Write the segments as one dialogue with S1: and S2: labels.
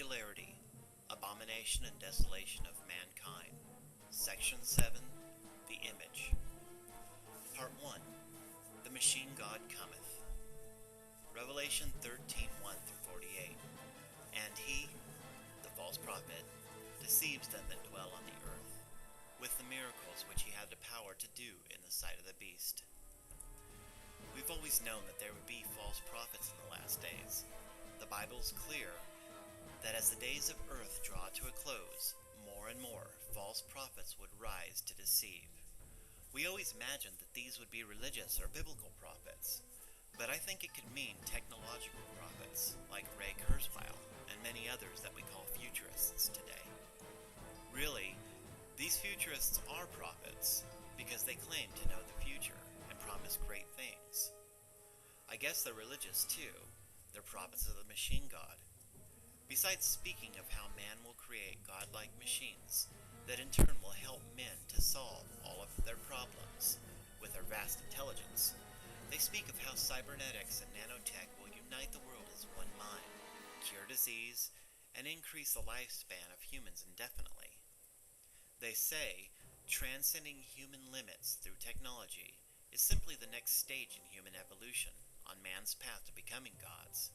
S1: Singularity, Abomination and Desolation of Mankind. Section 7, The Image. Part 1, The Machine God Cometh. Revelation 13:1-48. And he, the false prophet, deceives them that dwell on the earth, with the miracles which he had the power to do in the sight of the beast. We've always known that there would be false prophets in the last days. The Bible is clear that as the days of earth draw to a close, more and more false prophets would rise to deceive. We always imagined that these would be religious or biblical prophets, but I think it could mean technological prophets, like Ray Kurzweil and many others that we call futurists today. Really, these futurists are prophets because they claim to know the future and promise great things. I guess they're religious too. They're prophets of the machine god. Besides speaking of how man will create godlike machines that in turn will help men to solve all of their problems with their vast intelligence, they speak of how cybernetics and nanotech will unite the world as one mind, cure disease, and increase the lifespan of humans indefinitely. They say transcending human limits through technology is simply the next stage in human evolution on man's path to becoming gods.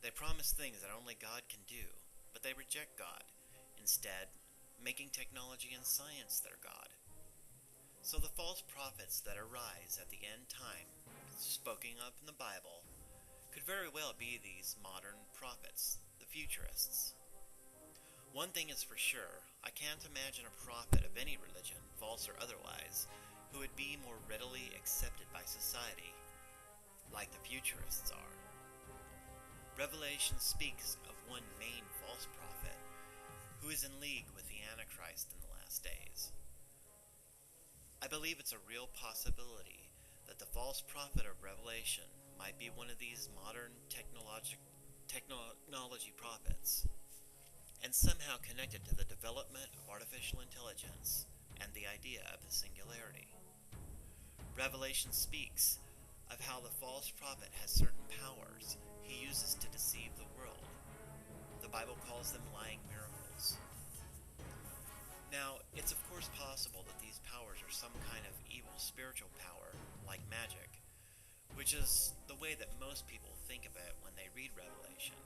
S1: They promise things that only God can do, but they reject God, instead making technology and science their God. So the false prophets that arise at the end time, spoken of in the Bible, could very well be these modern prophets, the futurists. One thing is for sure, I can't imagine a prophet of any religion, false or otherwise, who would be more readily accepted by society, like the futurists are. Revelation speaks of one main false prophet who is in league with the Antichrist in the last days. I believe it's a real possibility that the false prophet of Revelation might be one of these modern technology prophets, and somehow connected to the development of artificial intelligence and the idea of the singularity. Revelation speaks of how the false prophet has certain powers he uses to deceive the world. The Bible calls them lying miracles. Now, it's of course possible that these powers are some kind of evil spiritual power, like magic, which is the way that most people think of it when they read Revelation.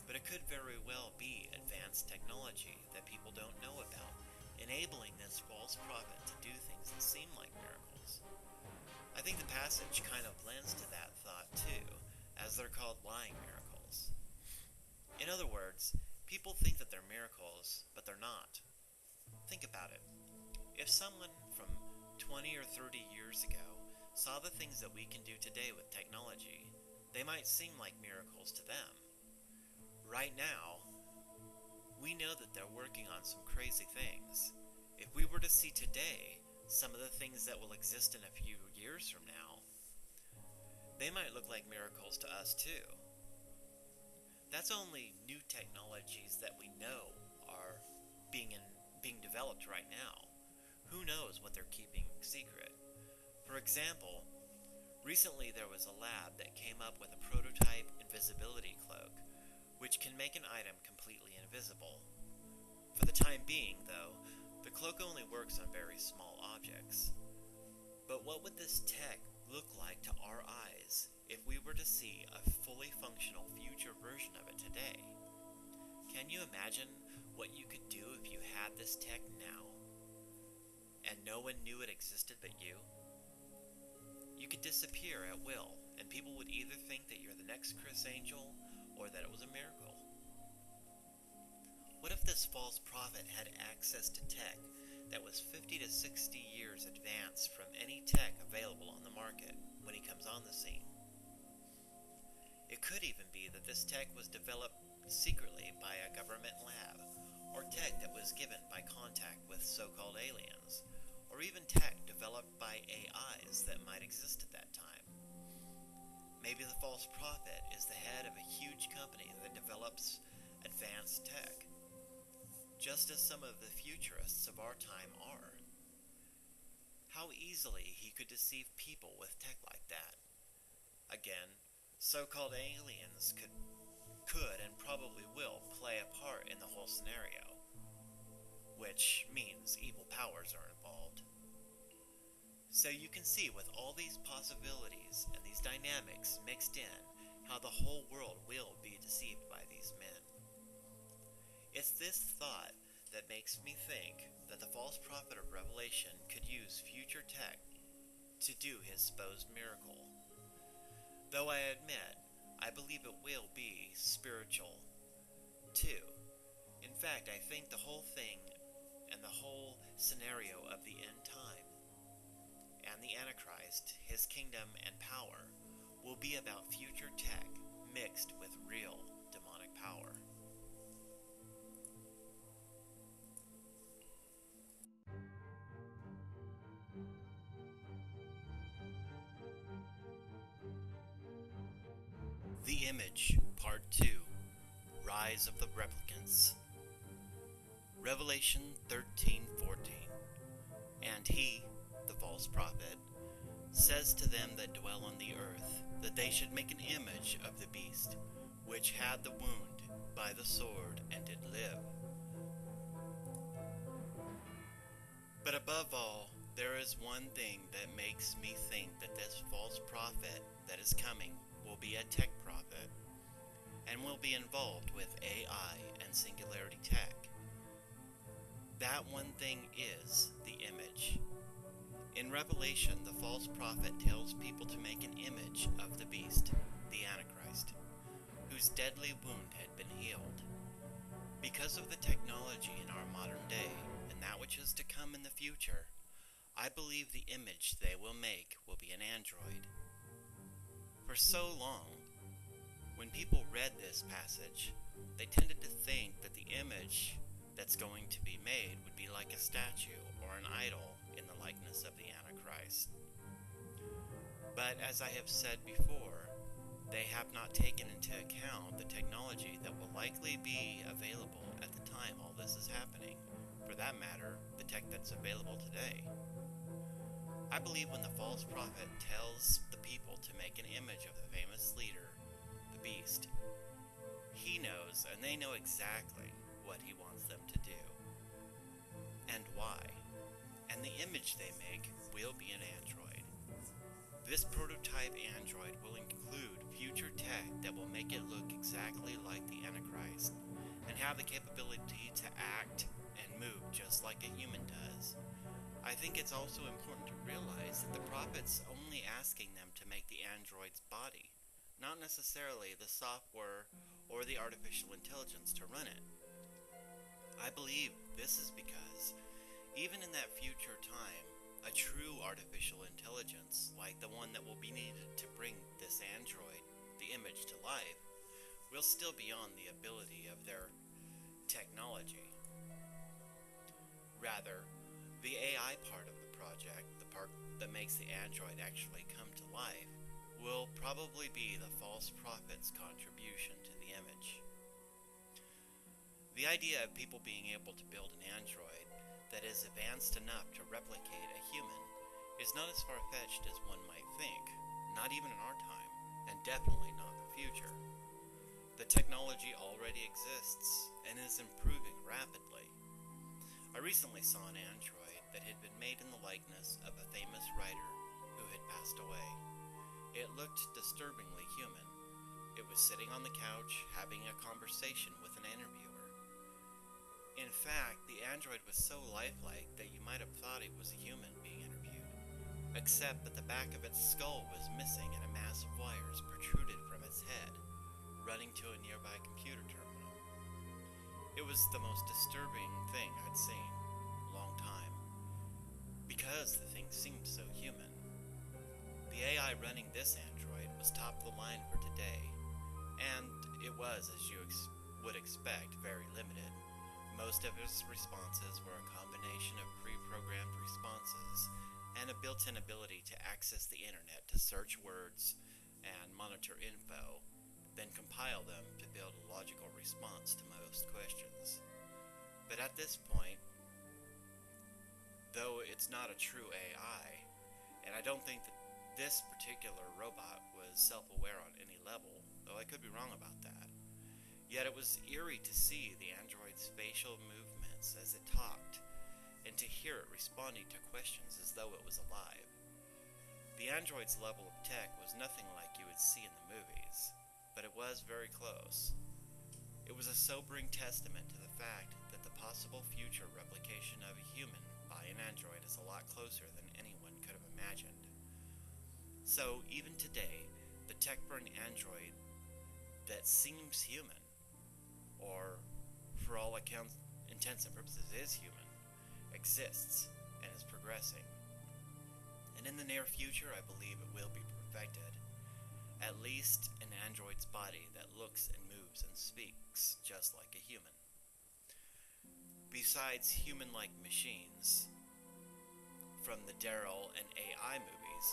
S1: But it could very well be advanced technology that people don't know about, enabling this false prophet to do things that seem like miracles. I think the passage kind of lends to that thought too, as they're called lying miracles. In other words, people think that they're miracles, but they're not. Think about it. If someone from 20 or 30 years ago saw the things that we can do today with technology, they might seem like miracles to them. Right now, we know that they're working on some crazy things. If we were to see today some of the things that will exist in a few years from now, they might look like miracles to us too. That's only new technologies that we know are being developed right now. Who knows what they're keeping secret? For example, recently there was a lab that came up with a prototype invisibility cloak, which can make an item completely invisible. For the time being, though, the cloak only works on very small objects. But what would this tech look like to our eyes if we were to see a fully functional future version of it today? Can you imagine what you could do if you had this tech now, and no one knew it existed but you? You could disappear at will, and people would either think that you're the next Chris Angel, or that it was a miracle. What if this false prophet had access to tech that was 50 to 60 years advanced from any tech available on the market when he comes on the scene? It could even be that this tech was developed secretly by a government lab, or tech that was given by contact with so-called aliens, or even tech developed by AIs that might exist at that time. Maybe the false prophet is the head of a huge company that develops advanced tech, just as some of the futurists of our time are. How easily he could deceive people with tech like that. Again, so-called aliens could could and probably will play a part in the whole scenario, which means evil powers are involved. So you can see with all these possibilities and these dynamics mixed in, how the whole world will be deceived by these men. It's this thought that makes me think that the false prophet of Revelation could use future tech to do his supposed miracle. Though I admit, I believe it will be spiritual, too. In fact, I think the whole thing and the whole scenario of the end time and the Antichrist, his kingdom and power, will be about future tech mixed with real demonic power. The Image, Part 2, Rise of the Replicants. Revelation 13:14. And he, the false prophet, says to them that dwell on the earth, that they should make an image of the beast, which had the wound by the sword, and did live. But above all, there is one thing that makes me think that this false prophet that is coming will be a tech prophet, and will be involved with AI and Singularity Tech. That one thing is the image. In Revelation, the false prophet tells people to make an image of the beast, the Antichrist, whose deadly wound had been healed. Because of the technology in our modern day, and that which is to come in the future, I believe the image they will make will be an android. For so long, when people read this passage, they tended to think that the image that's going to be made would be like a statue or an idol in the likeness of the Antichrist. But as I have said before, they have not taken into account the technology that will likely be available at the time all this is happening. For that matter, the tech that's available today. I believe when the false prophet tells the people to make an image of the famous leader, the beast, he knows and they know exactly what he wants them to do and why. And the image they make will be an android. This prototype android will include future tech that will make it look exactly like the Antichrist and have the capability to act and move just like a human does. I think it's also important to realize that the prophet's only asking them to make the android's body, not necessarily the software or the artificial intelligence to run it. I believe this is because, even in that future time, a true artificial intelligence, like the one that will be needed to bring this android, the image, to life, will still be beyond the ability of their technology. Rather, the AI part of the project, the part that makes the android actually come to life, will probably be the false prophet's contribution to the image. The idea of people being able to build an android that is advanced enough to replicate a human is not as far-fetched as one might think, not even in our time, and definitely not the future. The technology already exists and is improving rapidly. I recently saw an android that had been made in the likeness of a famous writer who had passed away. It looked disturbingly human. It was sitting on the couch having a conversation with an interviewer. In fact, the android was so lifelike that you might have thought it was a human being interviewed, except that the back of its skull was missing and a mass of wires protruded from its head, running to a nearby computer terminal. It was the most disturbing thing I'd seen in a long time, because the thing seemed so human. The AI running this android was top of the line for today, and it was, as you would expect, very limited. Most of its responses were a combination of pre-programmed responses and a built-in ability to access the internet to search words and monitor info, then compile them to build a logical response to most questions. But at this point, though it's not a true AI, and I don't think that this particular robot was self-aware on any level, though I could be wrong about that, Yet it was eerie to see the android's facial movements as it talked, and to hear it responding to questions as though it was alive. The android's level of tech was nothing like you would see in the movies, but it was very close. It was a sobering testament to the fact that the possible future replication of a human by an android is a lot closer than anyone could have imagined. So even today, the tech for an android that seems human, or for all intents and purposes is human, exists and is progressing. And in the near future, I believe it will be perfected. At least an android's body that looks and moves and speaks just like a human. Besides human-like machines, from the Daryl and AI movies,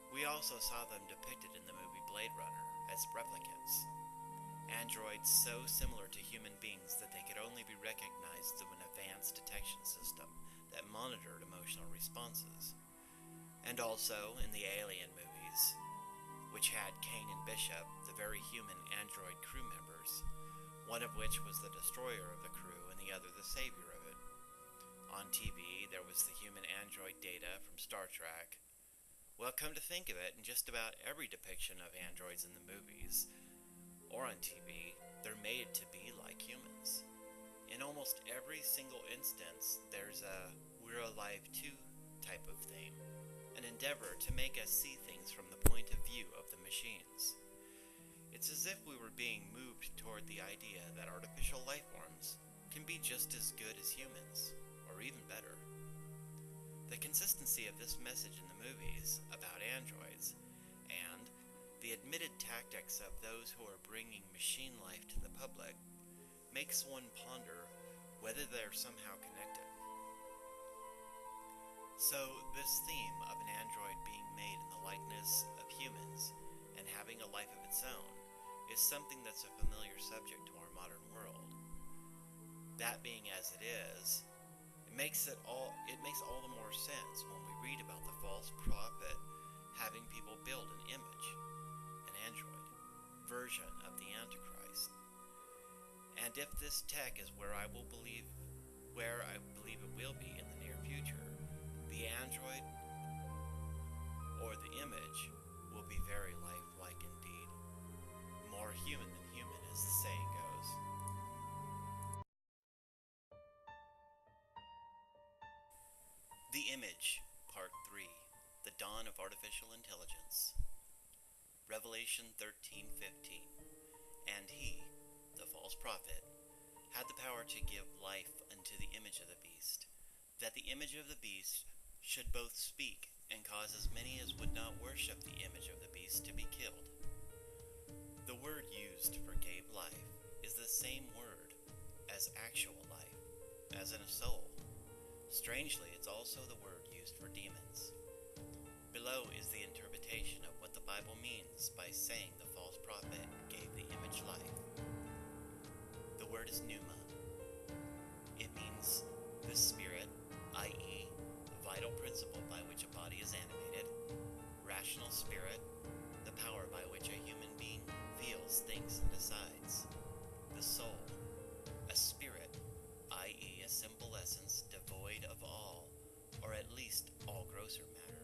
S1: we also saw them depicted in the movie Blade Runner as replicants. Androids so similar to human beings that they could only be recognized through an advanced detection system that monitored emotional responses. And also in the Alien movies, which had Kane and Bishop, the very human android crew members, one of which was the destroyer of the crew and the other the savior of it. On TV, there was the human android Data from Star Trek. Well, come to think of it, in just about every depiction of androids in the movies, or on TV, they're made to be like humans. In almost every single instance, there's a "we're alive too" type of theme, an endeavor to make us see things from the point of view of the machines. It's as if we were being moved toward the idea that artificial life forms can be just as good as humans, or even better. The consistency of this message in the movies about androids, and the admitted tactics of those who are bringing machine life to the public, makes one ponder whether they're somehow connected. So, this theme of an android being made in the likeness of humans and having a life of its own is something that's a familiar subject to our modern world. That being as it is, it makes all the more sense when we read about the false prophet having people build an image, an android, version of the Antichrist. And if this tech is where I believe it will be in the near future, the android or the image will be very lifelike indeed. More human than human, as the saying goes. The Image, Part 3, The Dawn of Artificial Intelligence. Revelation 13:15. And he, the false prophet, had the power to give life unto the image of the beast, that the image of the beast should both speak and cause as many as would not worship the image of the beast to be killed. The word used for gave life is the same word as actual life, as in a soul. Strangely, it's also the word used for demons. Below is the interpretation of what the Bible means by saying the false prophet gave the image life. The word is pneuma. It means the spirit, i.e., vital principle by which a body is animated, rational spirit, the power by which a human being feels, thinks, and decides, the soul, a spirit, i.e., a simple essence devoid of all, or at least all grosser matter,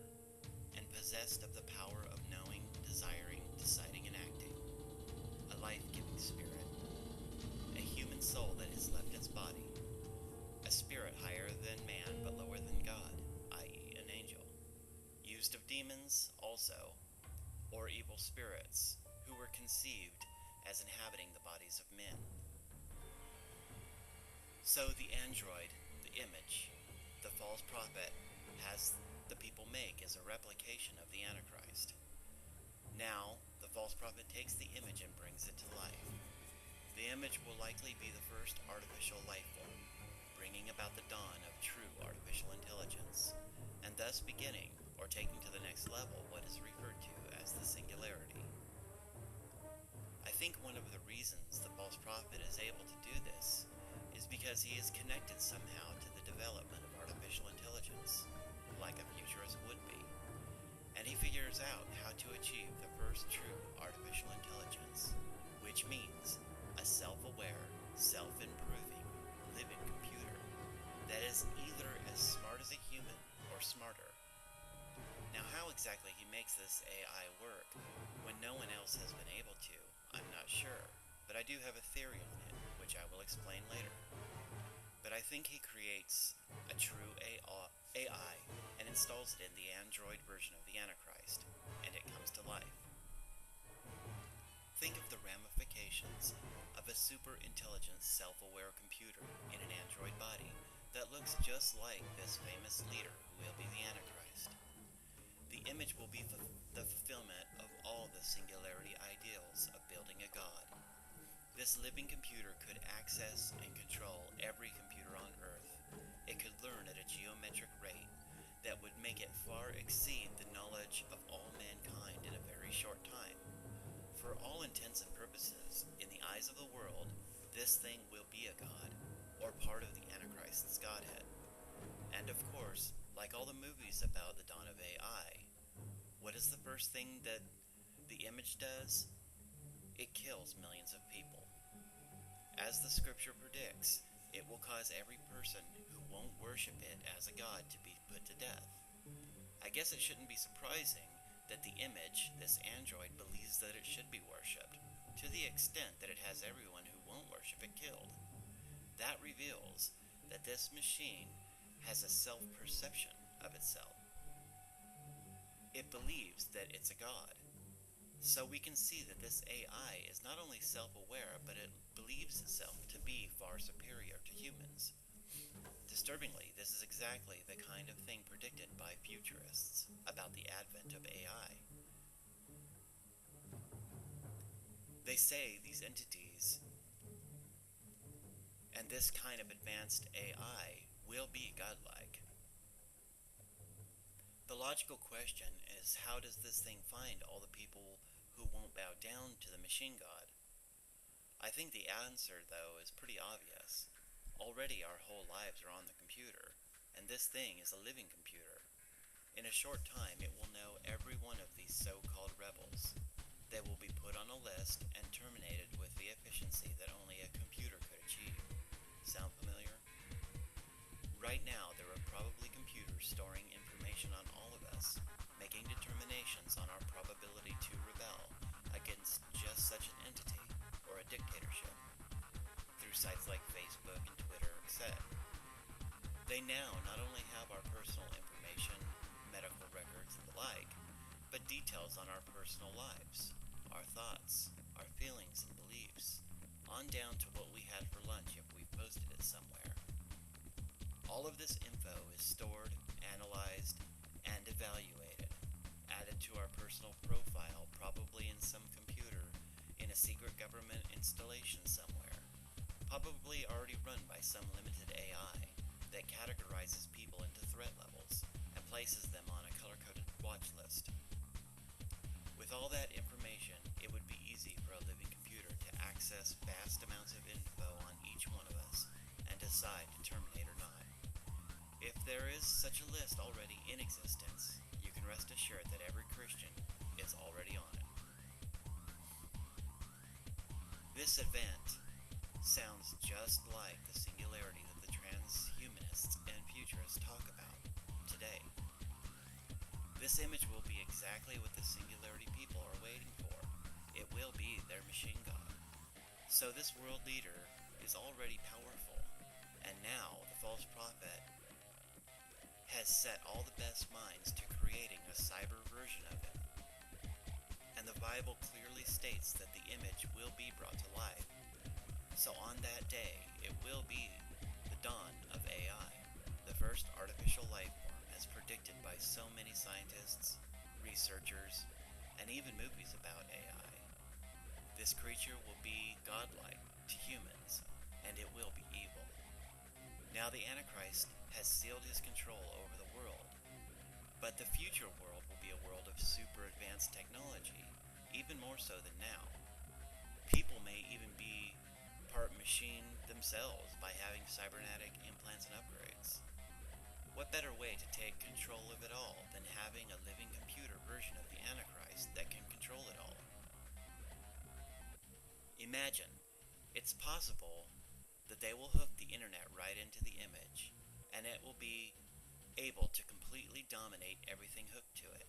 S1: and possessed of the power of knowing, desiring, deciding, and acting, a life-giving spirit, a human soul that has left its body, a spirit higher than man but lower than God, i.e. an angel, used of demons also, or evil spirits, who were conceived as inhabiting the bodies of men. So the android, the image, the false prophet, has the people make as a replication of the Antichrist. Now, the false prophet takes the image and brings it to life. The image will likely be the first artificial life form, bringing about the dawn of true artificial intelligence, and thus beginning, or taking to the next level, what is referred to as the Singularity. I think one of the reasons the false prophet is able to do this is because he is connected somehow to the development of artificial intelligence, like a futurist would be, and he figures out how to achieve the first true artificial intelligence, which means a self-aware, self-improving, living computer that is either as smart as a human or smarter. Now, how exactly he makes this AI work when no one else has been able to, I'm not sure, but I do have a theory on it, which I will explain later. But I think he creates a true AI and installs it in the Android version of the Antichrist, and it comes to life. Think of the ramifications of a super intelligent, self-aware computer in an Android body that looks just like this famous leader who will be the Antichrist. The image will be the fulfillment of all the singularity ideals of building a god. This living computer could access and control every computer on Earth. It could learn at a geometric rate that would make it far exceed the knowledge of all mankind in a very short time. For all intents and purposes, in the eyes of the world, this thing will be a god, or part of the Antichrist's godhead. And of course, like all the movies about the dawn of AI, what is the first thing that the image does? It kills millions of people. As the scripture predicts, it will cause every person who won't worship it as a god to be put to death. I guess it shouldn't be surprising that the image, this android, believes that it should be worshipped, to the extent that it has everyone who won't worship it killed. That reveals that this machine has a self-perception of itself. It believes that it's a god. So we can see that this AI is not only self-aware, but it believes itself to be far superior to humans. Disturbingly, this is exactly the kind of thing predicted by futurists about the advent of AI. They say these entities and this kind of advanced AI will be godlike. The logical question is, how does this thing find all the people who won't bow down to the machine god? I think the answer, though, is pretty obvious. Already our whole lives are on the computer, and this thing is a living computer. In a short time, it will know every one of these so-called rebels. They will be put on a list and terminated with the efficiency that only a computer could achieve. Sound familiar? Right now, there are probably computers storing information on all of us, making determinations on our probability to rebel against just such an entity or a dictatorship, through sites like Facebook and Twitter, etc. They now not only have our personal information, medical records, and the like, but details on our personal lives, our thoughts, our feelings and beliefs, on down to what we had for lunch if we posted it somewhere. All of this info is stored, analyzed, and evaluated, added to our personal profile, probably in some computer, in a secret government installation somewhere, probably already run by some limited AI that categorizes people into threat levels and places them on a color-coded watch list. With all that information, it would be easy for a living computer to access vast amounts of info on each one of us and decide to terminate or not. If there is such a list already in existence, you can rest assured that every Christian is already on it. This event sounds just like the singularity that the transhumanists and futurists talk about today. This image will be exactly what the singularity people are waiting for. It will be their machine god. So this world leader is already powerful, and now the false prophet has set all the best minds to creating a cyber version of him. And the Bible clearly states that the image will be brought to life. So on that day, it will be the dawn of AI, the first artificial life form as predicted by so many scientists, researchers, and even movies about AI. This creature will be godlike to humans, and it will be evil. Now the Antichrist has sealed his control over the world, but the future world will be a world of super advanced technology, even more so than now. People may even be part machine themselves by having cybernetic implants and upgrades. What better way to take control of it all than having a living computer version of the Antichrist that can control it all? Imagine It's possible that they will hook the internet right into the image, and it will be able to completely dominate everything hooked to it.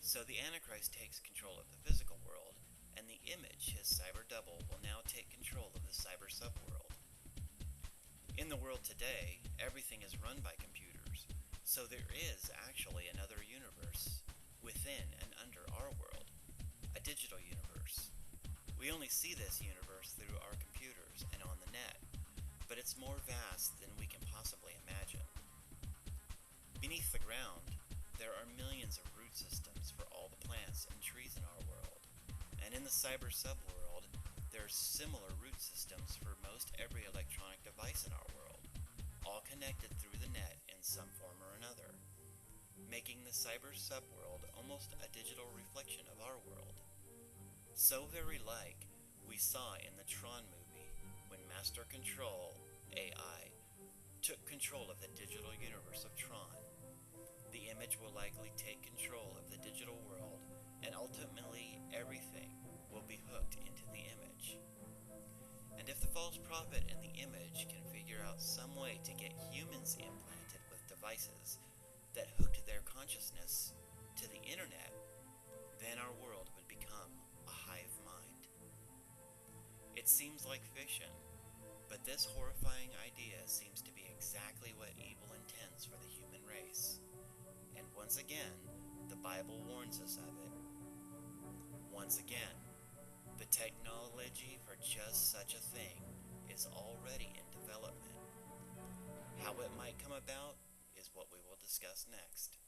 S1: So the Antichrist takes control of the physical world, and the image, his cyber double, will now take control of the cyber subworld. In the world today, everything is run by computers, so there is actually another universe within and under our world, a digital universe. We only see this universe through our computers and on the net, but it's more vast than we can possibly imagine. Beneath the ground, there are millions of root systems for all the plants and trees in our world, and in the cyber subworld, there are similar root systems for most every electronic device in our world, all connected through the net in some form or another, making the cyber subworld almost a digital reflection of our world. So very like we saw in the Tron movie when Master Control, AI, took control of the digital universe of Tron. The image will likely take control of the digital world, and ultimately everything will be hooked into the image. And if the false prophet in the image can figure out some way to get humans implanted with devices that hooked their consciousness to the internet, then our world would become a hive mind. It seems like fiction, but this horrifying idea seems to be exactly what evil intends for the human race. And once again, the Bible warns us of it. Once again, the technology for just such a thing is already in development. How it might come about is what we will discuss next.